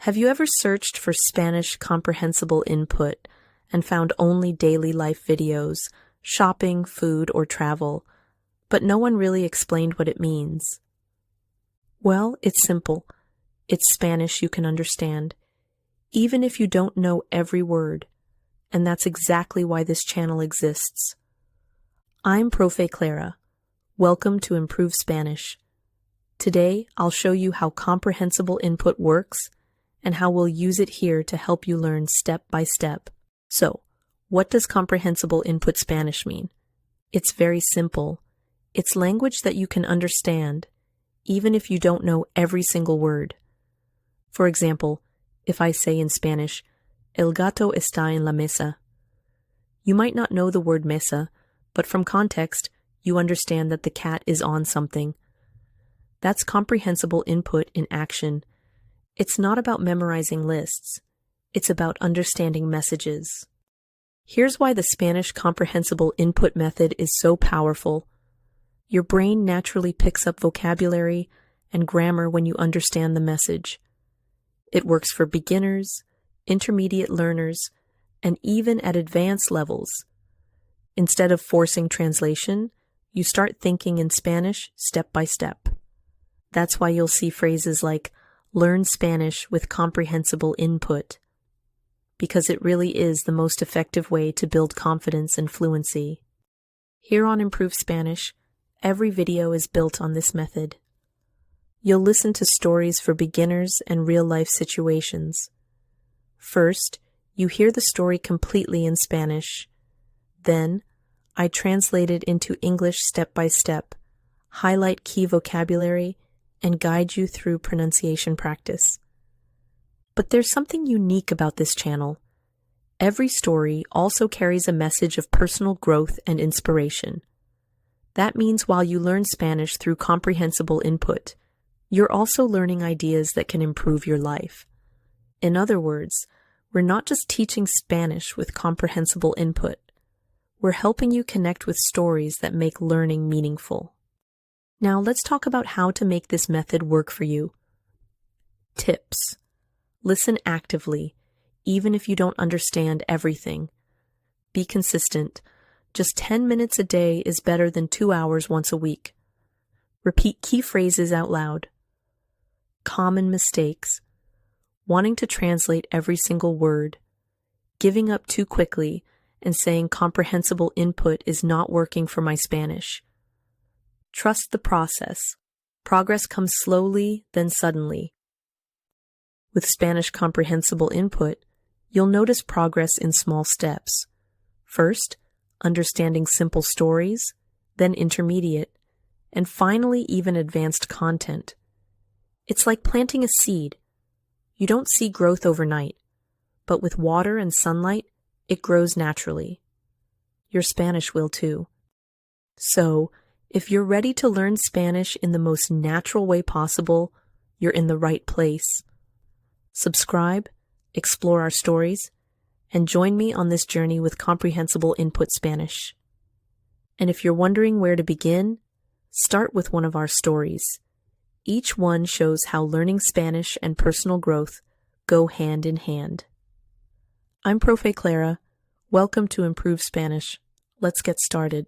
Have you ever searched for Spanish comprehensible input and found only daily life videos, shopping, food, or travel, but no one really explained what it means? Well, it's simple. It's Spanish you can understand, even if you don't know every word, and that's exactly why this channel exists. I'm Profe Clara. Welcome to Improve Spanish. Today, I'll show you how comprehensible input works and how we'll use it here to help you learn step by step. So, what does Comprehensible Input Spanish mean? It's very simple. It's language that you can understand, even if you don't know every single word. For example, if I say in Spanish, El gato está en la mesa. You might not know the word mesa, but from context, you understand that the cat is on something. That's comprehensible input in action. It's not about memorizing lists. It's about understanding messages. Here's why the Spanish comprehensible input method is so powerful. Your brain naturally picks up vocabulary and grammar when you understand the message. It works for beginners, intermediate learners, and even at advanced levels. Instead of forcing translation, you start thinking in Spanish step by step. That's why you'll see phrases like, learn Spanish with comprehensible input, because it really is the most effective way to build confidence and fluency. Here on Improve Spanish, every video is built on this method. You'll listen to stories for beginners and real-life situations. First, you hear the story completely in Spanish. Then, I translate it into English step by step, highlight key vocabulary, and guide you through pronunciation practice. But there's something unique about this channel. Every story also carries a message of personal growth and inspiration. That means while you learn Spanish through comprehensible input, you're also learning ideas that can improve your life. In other words, we're not just teaching Spanish with comprehensible input. We're helping you connect with stories that make learning meaningful. Now let's talk about how to make this method work for you. Tips. Listen actively, even if you don't understand everything. Be consistent. Just 10 minutes a day is better than 2 hours once a week. Repeat key phrases out loud. Common mistakes. Wanting to translate every single word. Giving up too quickly and saying comprehensible input is not working for my Spanish. Trust the process. Progress comes slowly, then suddenly. With Spanish comprehensible input, you'll notice progress in small steps. First, understanding simple stories, then intermediate, and finally even advanced content. It's like planting a seed. You don't see growth overnight, but with water and sunlight, it grows naturally. Your Spanish will too. So, if you're ready to learn Spanish in the most natural way possible, you're in the right place. Subscribe, explore our stories, and join me on this journey with Comprehensible Input Spanish. And if you're wondering where to begin, start with one of our stories. Each one shows how learning Spanish and personal growth go hand in hand. I'm Profe Clara. Welcome to Improve Spanish. Let's get started.